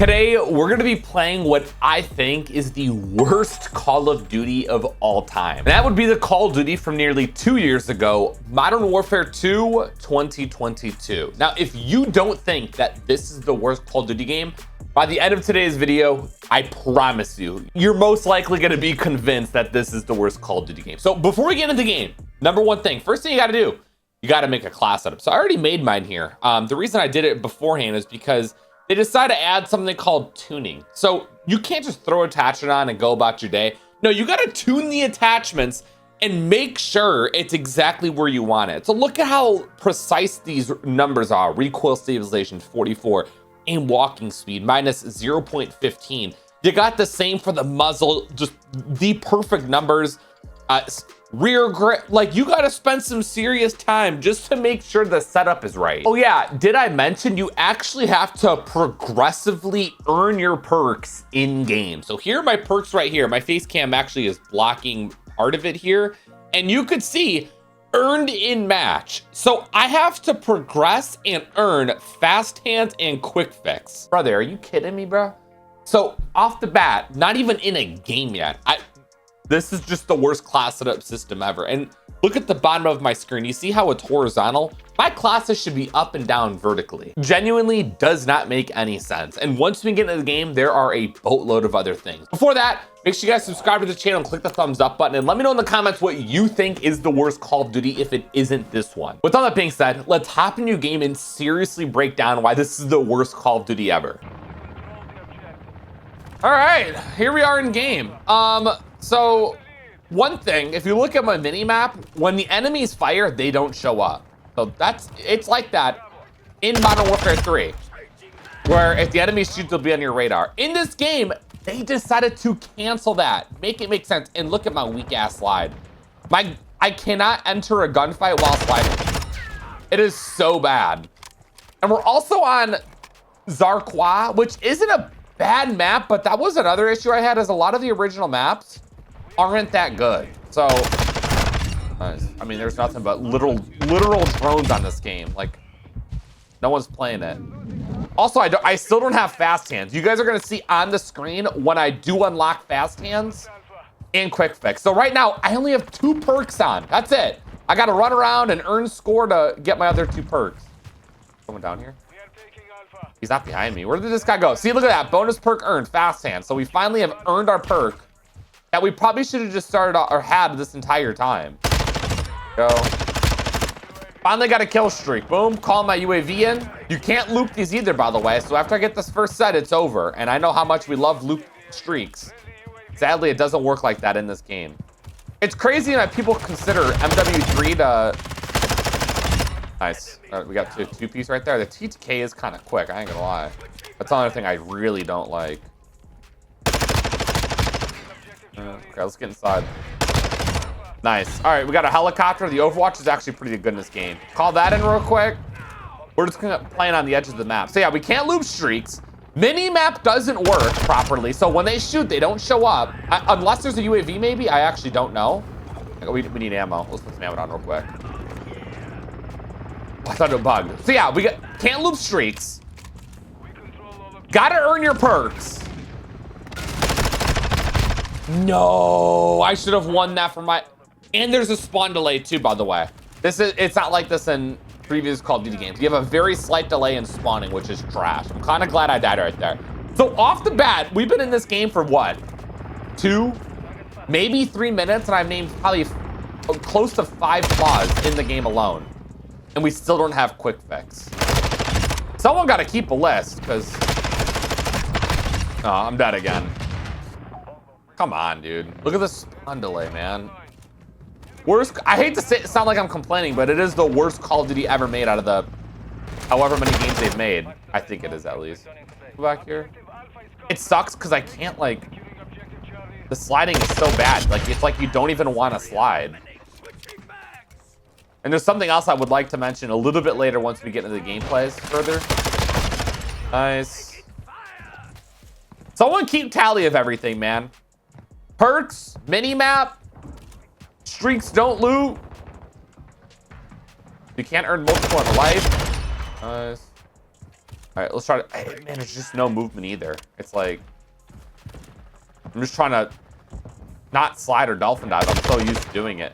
Today, we're gonna be playing what I think is the worst Call of Duty of all time. And that would be the Call of Duty from nearly 2 years ago, Modern Warfare 2 2022. Now, if you don't think that this is the worst Call of Duty game, by the end of today's video, I promise you, you're most likely gonna be convinced that this is the worst Call of Duty game. So before we get into the game, number one thing, first thing you gotta do, you gotta make a class setup. So I already made mine here. The reason I did it beforehand is because they decided to add something called tuning. So you can't just throw attachment on and go about your day. No, you gotta tune the attachments and make sure it's exactly where you want it. So look at how precise these numbers are. Recoil stabilization, 44. Aim walking speed, minus 0.15. You got the same for the muzzle, just the perfect numbers. Rear grip, like you gotta spend some serious time just to make sure the setup is right. Oh yeah, did I mention you actually have to progressively earn your perks in game? So here are my perks right here. My face cam actually is blocking part of it here. And you could see earned in match. So I have to progress and earn fast hands and quick fix. Brother, are you kidding me, bro? So off the bat, not even in a game yet. This is just the worst class setup system ever. And look at the bottom of my screen. You see how it's horizontal? My classes should be up and down vertically. Genuinely does not make any sense. And once we get into the game, there are a boatload of other things. Before that, make sure you guys subscribe to the channel and click the thumbs up button. And let me know in the comments what you think is the worst Call of Duty if it isn't this one. With all that being said, let's hop into your game and seriously break down why this is the worst Call of Duty ever. All right, here we are in game. So one thing, if you look at my mini map, when the enemies fire, they don't show up. So it's like that in Modern Warfare 3, where if the enemies shoot, they'll be on your radar. In this game, they decided to cancel that, make it make sense. And look at my weak ass slide. I cannot enter a gunfight while sliding. It is so bad. And we're also on Zarqwa, which isn't a bad map, but that was another issue I had, is a lot of the original maps aren't that good. So I mean, there's nothing but literal drones on this game. Like, no one's playing it. Also, I still don't have fast hands. You guys are gonna see on the screen when I do unlock fast hands and quick fix. So right now I only have 2 perks on. That's it. I gotta run around and earn score to get my other 2 perks. Someone down here? He's not behind me. Where did this guy go? See, look at that. Bonus perk earned, fast hand. So we finally have earned our perk that we probably should have just started or had this entire time. Go. Finally got a kill streak. Boom, call my UAV in. You can't loop these either, by the way. So after I get this first set, it's over. And I know how much we love loop streaks. Sadly, it doesn't work like that in this game. It's crazy that people consider MW3 to... Nice. All right, we got two piece right there. The TTK is kind of quick, I ain't gonna lie. That's another thing I really don't like. Okay, let's get inside. Nice. All right, we got a helicopter. The Overwatch is actually pretty good in this game. Call that in real quick. We're just gonna playing on the edge of the map. So yeah, we can't loop streaks. Mini-map doesn't work properly. So when they shoot, they don't show up. Unless there's a UAV maybe, I actually don't know. We need ammo. Let's put some ammo on real quick. I thought it bugged. So yeah, we can't loop streaks. Gotta earn your perks. No, I should have won that for my... And there's a spawn delay too, by the way. It's not like this in previous Call of Duty games. You have a very slight delay in spawning, which is trash. I'm kind of glad I died right there. So off the bat, we've been in this game for what? 2, maybe 3 minutes, and I've named probably close to 5 flaws in the game alone. And we still don't have quick fix. Someone got to keep a list, because... Oh, I'm dead again. Come on, dude. Look at this spawn delay, man. Worst... I hate to sound like I'm complaining, but it is the worst Call of Duty ever made out of the... however many games they've made. I think it is, at least. Go back here. It sucks, because I can't, like... The sliding is so bad. Like, it's like you don't even want to slide. And there's something else I would like to mention a little bit later once we get into the gameplays further. Nice. Someone keep tally of everything, man. Perks, mini-map, streaks don't loot. You can't earn multiple in life. Nice. All right, let's try to, hey, man, there's just no movement either. It's like, I'm just trying to not slide or dolphin dive. I'm so used to doing it.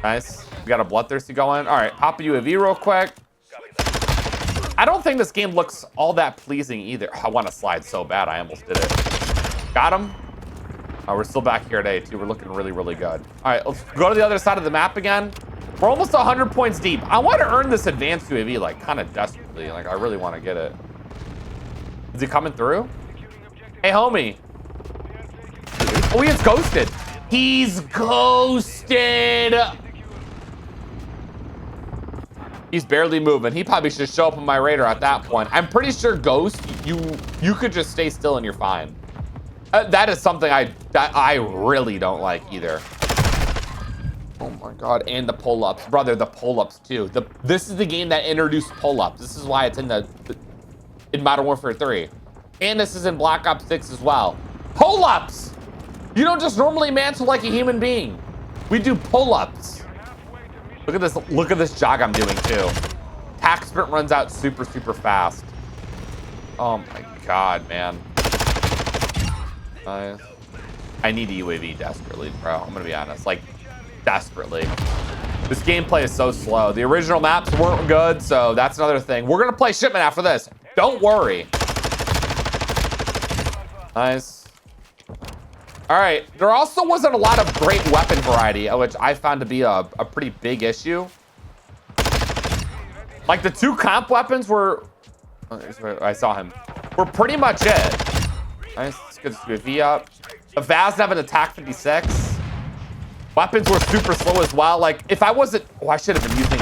Nice. We got a bloodthirsty going. All right, pop a UAV real quick. I don't think this game looks all that pleasing either. I want to slide so bad. I almost did it. Got him. Oh, we're still back here at A2. We're looking really, really good. All right, let's go to the other side of the map again. We're almost 100 points deep. I want to earn this advanced UAV, like, kind of desperately. Like, I really want to get it. Is he coming through? Hey, homie. Oh, he is ghosted. He's ghosted. He's barely moving. He probably should show up on my radar at that point. I'm pretty sure Ghost, you could just stay still and you're fine. That is something I really don't like either. Oh my God, and the pull-ups. Brother, the pull-ups too. This is the game that introduced pull-ups. This is why it's in Modern Warfare 3. And this is in Black Ops 6 as well. Pull-ups! You don't just normally mantle like a human being. We do pull-ups. Look at this jog I'm doing too. Tack sprint runs out super, super fast. Oh my God, man. I need a UAV desperately, bro. I'm gonna be honest, like desperately. This gameplay is so slow. The original maps weren't good, so that's another thing. We're gonna play Shipment after this. Don't worry. Nice. All right, there also wasn't a lot of great weapon variety, which I found to be a pretty big issue. Like the two comp weapons were, I saw him, were pretty much it. Nice, let's get this UAV up. The Vaz have an attack 56. Weapons were super slow as well. Like if I wasn't, oh, I should have been using,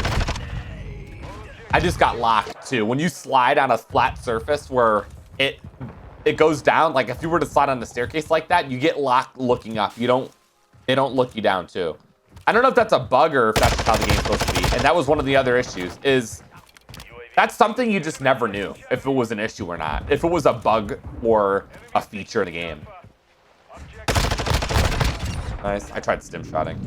I just got locked too. When you slide on a flat surface where it goes down, like if you were to slide on the staircase like that, you get locked looking up. They don't look you down too. I don't know if that's a bug or if that's how the game's supposed to be. And that was one of the other issues, is that's something you just never knew if it was an issue or not. If it was a bug or a feature in the game. Nice, I tried stim shotting.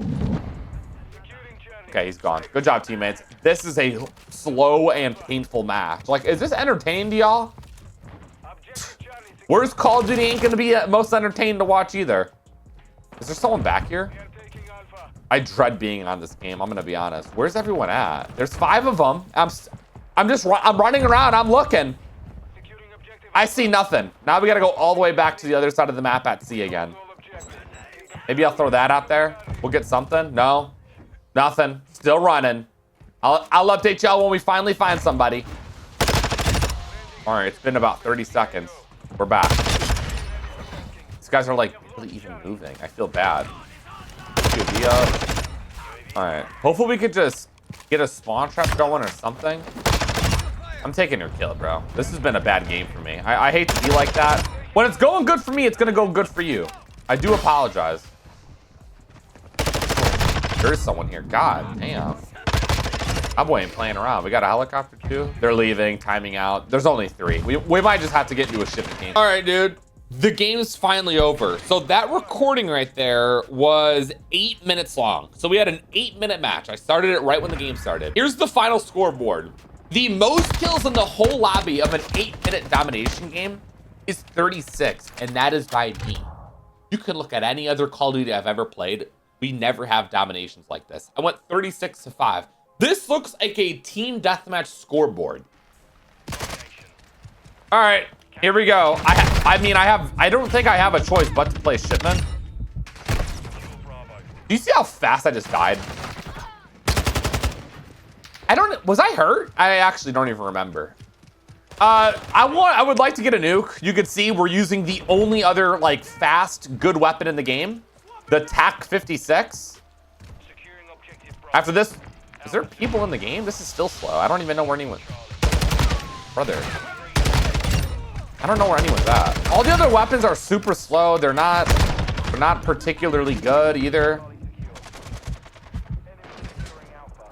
Okay, he's gone. Good job, teammates. This is a slow and painful match. Like, is this entertaining to y'all? Where's Call of Duty ain't gonna be most entertaining to watch either. Is there someone back here? I dread being on this game, I'm gonna be honest. Where's everyone at? There's 5 of them. I'm running around, I'm looking. I see nothing. Now we gotta go all the way back to the other side of the map at C again. Maybe I'll throw that out there. We'll get something. No, nothing. Still running. I'll update y'all when we finally find somebody. All right, it's been about 30 seconds. We're back. These guys are like really even moving. I feel bad. All right. Hopefully we could just get a spawn trap going or something. I'm taking your kill, bro. This has been a bad game for me. I hate to be like that. When it's going good for me, it's gonna go good for you. I do apologize. There's someone here. God damn. My boy ain't playing around. We got a helicopter too. They're leaving, timing out. There's only 3. We might just have to get into a shipment game. All right, dude. The game's finally over. So that recording right there was 8 minutes long. So we had an 8-minute match. I started it right when the game started. Here's the final scoreboard. The most kills in the whole lobby of an 8-minute domination game is 36, and that is by me. You can look at any other Call of Duty I've ever played. We never have dominations like this. I went 36-5. This looks like a team deathmatch scoreboard. All right, here we go. I don't think I have a choice but to play Shipment. Do you see how fast I just died? Was I hurt? I actually don't even remember. I would like to get a nuke. You can see we're using the only other like fast, good weapon in the game. The TAC 56. After this, is there people in the game? This is still slow. I don't even know where anyone, brother. I don't know where anyone's at. All the other weapons are super slow. They're not particularly good either.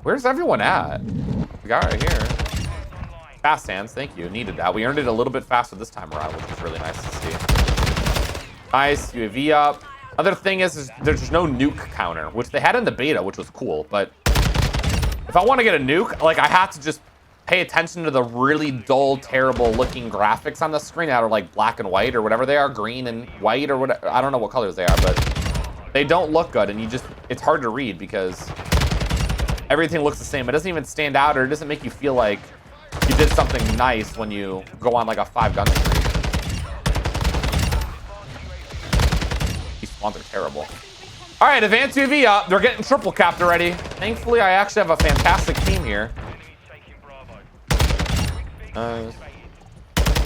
Where's everyone at? We got right here. Fast hands, thank you. Needed that. We earned it a little bit faster this time around, which is really nice to see. Nice, UAV up. Other thing is there's no nuke counter, which they had in the beta, which was cool. But if I want to get a nuke, like I have to just pay attention to the really dull, terrible looking graphics on the screen that are like black and white or whatever they are, green and white or whatever. I don't know what colors they are, but they don't look good, and it's hard to read because everything looks the same. It doesn't even stand out, or it doesn't make you feel like you did something nice when you go on like a 5-gun streak. These spawns are terrible. All right, advanced UAV up. They're getting triple capped already. Thankfully, I actually have a fantastic team here.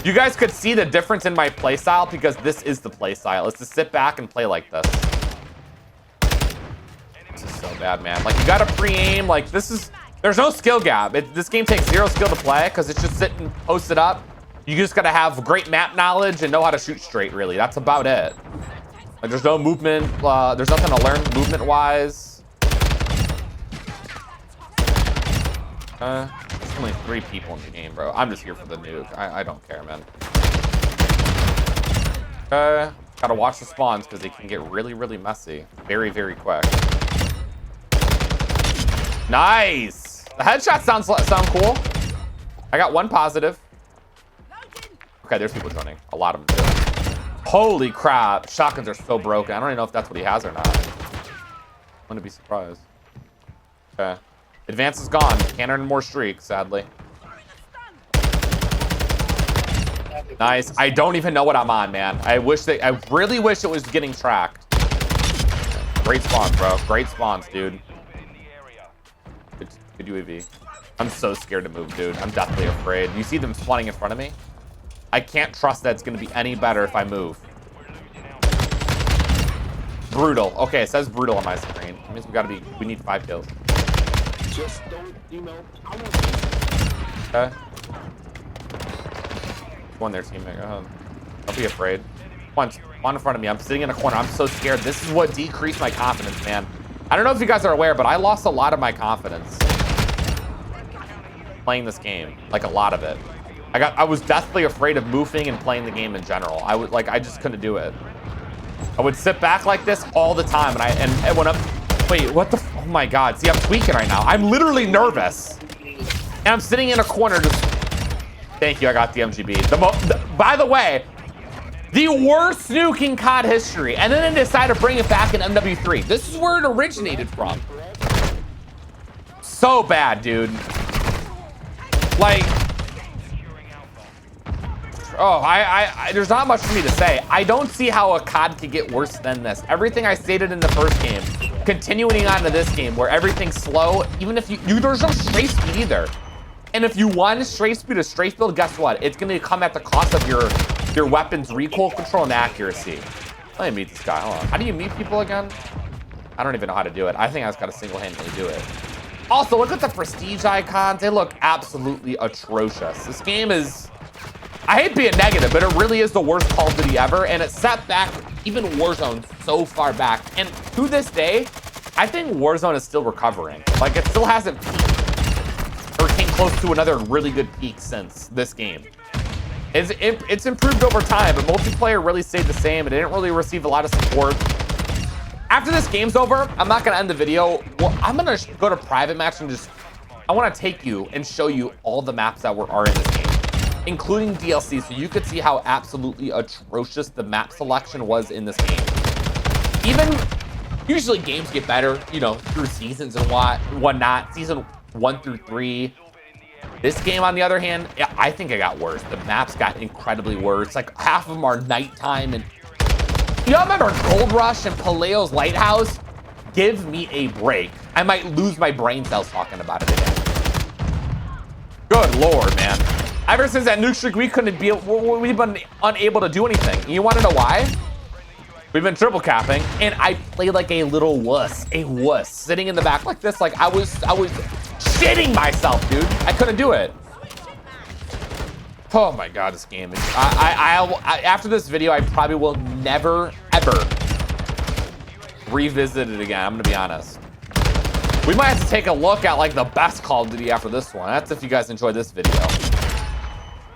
You guys could see the difference in my playstyle because this is the playstyle. It's to sit back and play like this. This is so bad, man. Like, you gotta pre-aim. Like, there's no skill gap. This game takes 0 skill to play because it's just sitting posted up. You just gotta have great map knowledge and know how to shoot straight, really. That's about it. Like, there's no movement. There's nothing to learn movement-wise. There's only 3 people in the game, bro. I'm just here for the nuke. I don't care, man. Gotta watch the spawns because they can get really, really messy. Very, very quick. Nice! The headshots sound cool. I got 1 positive. Okay, there's people joining. A lot of them do. Holy crap. Shotguns are so broken. I don't even know if that's what he has or not. I'm gonna be surprised. Okay. Advance is gone. Can't earn more streaks, sadly. Nice. I don't even know what I'm on, man. I really wish it was getting tracked. Great spawns, bro. Great spawns, dude. Good UAV. I'm so scared to move, dude. I'm deathly afraid. You see them spawning in front of me? I can't trust that it's going to be any better if I move. Brutal. Okay, it says brutal on my screen. It means we need 5 kills. Just don't, you know, Okay. One there, teammate. Go ahead. Don't be afraid. One in front of me. I'm sitting in a corner. I'm so scared. This is what decreased my confidence, man. I don't know if you guys are aware, but I lost a lot of my confidence playing this game. Like, a lot of it. I was deathly afraid of moving and playing the game in general. I just couldn't do it. I would sit back like this all the time, and it went up. Wait, what the? Oh my God! See, I'm tweaking right now. I'm literally nervous, and I'm sitting in a corner just. Thank you. I got the MGB. By the way, the worst nuke in COD history, and then they decided to bring it back in MW3. This is where it originated from. So bad, dude. Like. Oh, there's not much for me to say. I don't see how a COD could get worse than this. Everything I stated in the first game, continuing on to this game, where everything's slow, even if there's no straight speed either. And if you want straight speed or straight build, guess what? It's gonna come at the cost of your weapon's recoil control and accuracy. Let me meet this guy, hold on. How do you meet people again? I don't even know how to do it. I think I just gotta single-handedly do it. Also, look at the prestige icons. They look absolutely atrocious. This game is, I hate being negative, but it really is the worst Call of Duty ever, and it set back even Warzone so far back. And to this day, I think Warzone is still recovering. Like, it still hasn't peaked or came close to another really good peak since this game. It's improved over time, but multiplayer really stayed the same. It didn't really receive a lot of support. After this game's over, I'm not gonna end the video. Well, I'm gonna go to private match and I wanna take you and show you all the maps that are in this game, including DLC, so you could see how absolutely atrocious the map selection was in this game. Even, usually games get better, you know, through seasons and whatnot. Season 1 through 3. This game, on the other hand, I think it got worse. The maps got incredibly worse. Like, half of them are nighttime. And y'all remember Gold Rush and Paleo's Lighthouse? Give me a break. I might lose my brain cells talking about it again. Good Lord, man. Ever since that nuke streak, we've been unable to do anything. You want to know why? We've been triple capping, and I played like a little wuss, sitting in the back like this. Like I was shitting myself, dude. I couldn't do it. Oh my God, this game. After this video, I probably will never, ever revisit it again. I'm gonna be honest. We might have to take a look at like the best Call of Duty after this one. That's if you guys enjoyed this video.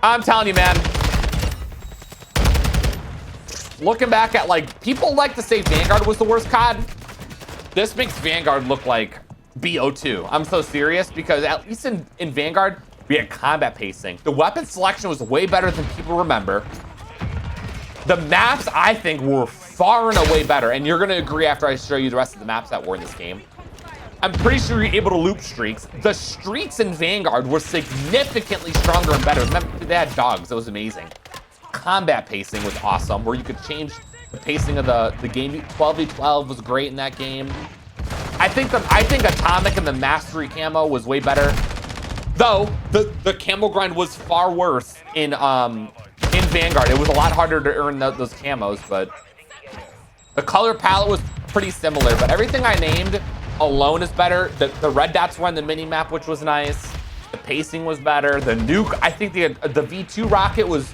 I'm telling you, man. Looking back at, like, people like to say Vanguard was the worst COD. This makes Vanguard look like BO2. I'm so serious because at least in Vanguard, We had combat pacing. The weapon selection was way better than people remember. The maps, I think, were far and away better. And you're gonna agree after I show you the rest of the maps that were in this game. I'm pretty sure you're able to loop streaks. The streaks in Vanguard were significantly stronger and better. Remember, they had dogs, that was amazing. Combat pacing was awesome, where you could change the pacing of the game. 12v12 was great in that game. I think Atomic and the Mastery camo was way better. Though the camo grind was far worse in Vanguard. It was a lot harder to earn those camos, but the color palette was pretty similar. But everything I named alone is better. The red dots were on the mini map, which was nice. The pacing was better. The nuke, I think the V2 rocket was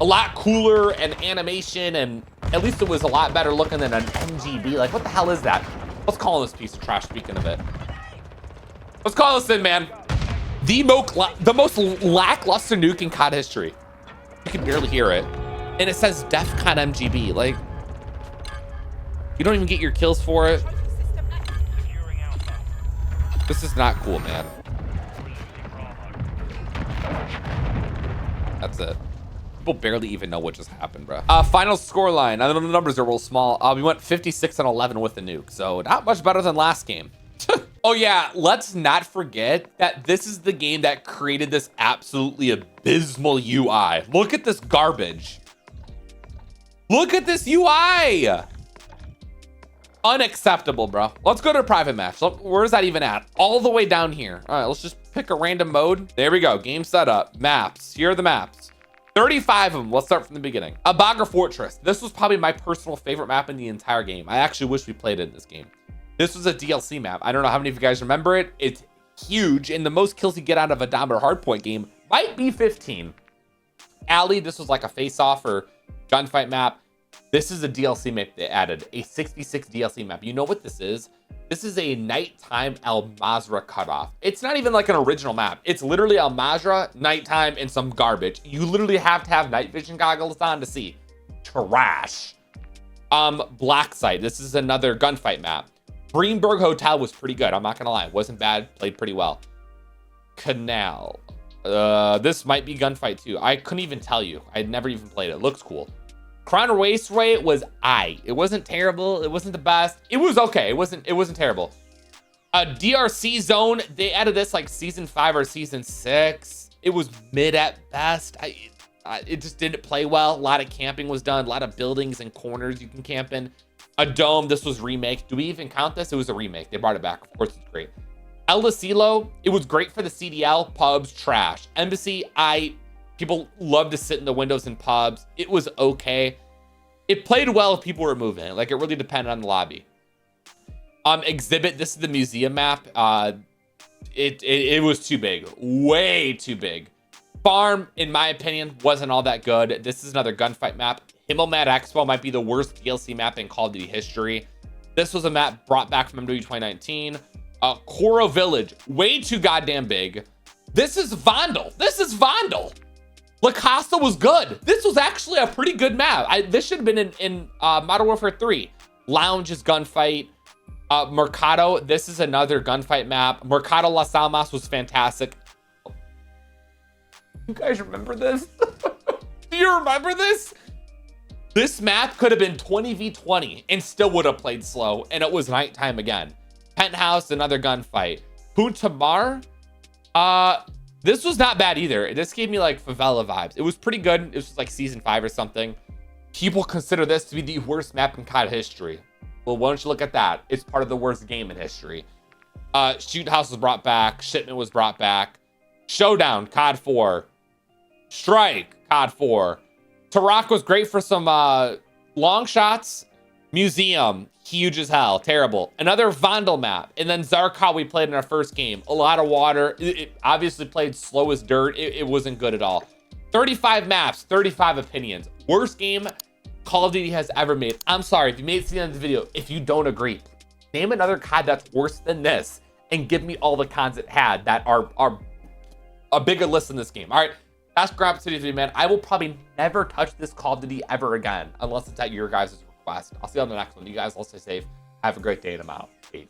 a lot cooler, and animation, and at least it was a lot better looking than an MGB. Like, what the hell is that? Let's call this piece of trash, speaking of it. Let's call this in, man. The most lackluster nuke in COD history. You can barely hear it. And it says DEFCON MGB. Like, you don't even get your kills for it. This is not cool, man. That's it. People barely even know what just happened, bro. Final score line. I know the numbers are real small. We went 56-11 with the nuke, so not much better than last game. Oh yeah, let's not forget that this is the game that created this absolutely abysmal UI. Look at this garbage. Look at this UI. Unacceptable, bro. Let's go to a private match. Look, where's that even at? All the way down here. All right, let's just pick a random mode. There we go. Game setup. Maps. Here are the maps. 35 of them. Let's start from the beginning. Abaga Fortress. This was probably my personal favorite map in the entire game. I actually wish we played it in this game. This was a DLC map. I don't know how many of you guys remember it. It's huge, and the most kills you get out of a Dominant Hardpoint game might be 15. Alley, this was like a face-off or gunfight map. This is a DLC map they added, a 66 DLC map. You know what this is? This is a nighttime Al Mazrah cutoff. It's not even like an original map. It's literally Al Mazrah, nighttime, and some garbage. You literally have to have night vision goggles on to see. Trash. Black Site. This is another gunfight map. Greenberg Hotel was pretty good. I'm not gonna lie. It wasn't bad. Played pretty well. Canal. This might be gunfight too. I couldn't even tell you. I'd never even played it. Looks cool. Crown Raceway was It wasn't terrible. It wasn't the best. It was okay. It wasn't terrible. DRC Zone. They added this like season 5 or season 6. It was mid at best. It just didn't play well. A lot of camping was done. A lot of buildings and corners you can camp in. A Dome, this was remake. Do we even count this? It was a remake. They brought it back. Of course, it's great. El Asilo, it was great for the CDL. Pubs, trash. Embassy, people love to sit in the windows in pubs. It was okay. It played well if people were moving. Like, it really depended on the lobby. Exhibit, this is the museum map. It was too big. Way too big. Farm, in my opinion, wasn't all that good. This is another gunfight map. Himmelmat Expo might be the worst DLC map in Call of Duty history. This was a map brought back from MW 2019. Coro Village, way too goddamn big. This is Vandal. La Casa was good. This was actually a pretty good map. This should have been in Modern Warfare 3. Lounge is gunfight. Mercado, this is another gunfight map. Mercado Las Almas was fantastic. You guys remember this? Do you remember this? This map could have been 20v20 and still would have played slow, and it was nighttime again. Penthouse, another gunfight. Punta Mar, this was not bad either. This gave me like favela vibes. It was pretty good. It was just like season 5 or something. People consider this to be the worst map in COD history. Well, why don't you look at that? It's part of the worst game in history. Shoot House was brought back. Shipment was brought back. Showdown, COD 4. Strike, COD 4. Tarak was great for some long shots. Museum, huge as hell, terrible. Another Vandal map. And then Zarqwa we played in our first game. A lot of water. It obviously played slow as dirt. It wasn't good at all. 35 maps, 35 opinions. Worst game Call of Duty has ever made. I'm sorry, if you made it to the end of the video, if you don't agree, name another COD that's worse than this and give me all the cons it had that are a bigger list in this game. All right. That's Grab City video, man. I will probably never touch this Call of Duty ever again, unless it's at your guys' request. I'll see you on the next one. You guys all stay safe. Have a great day, and I'm out. Peace.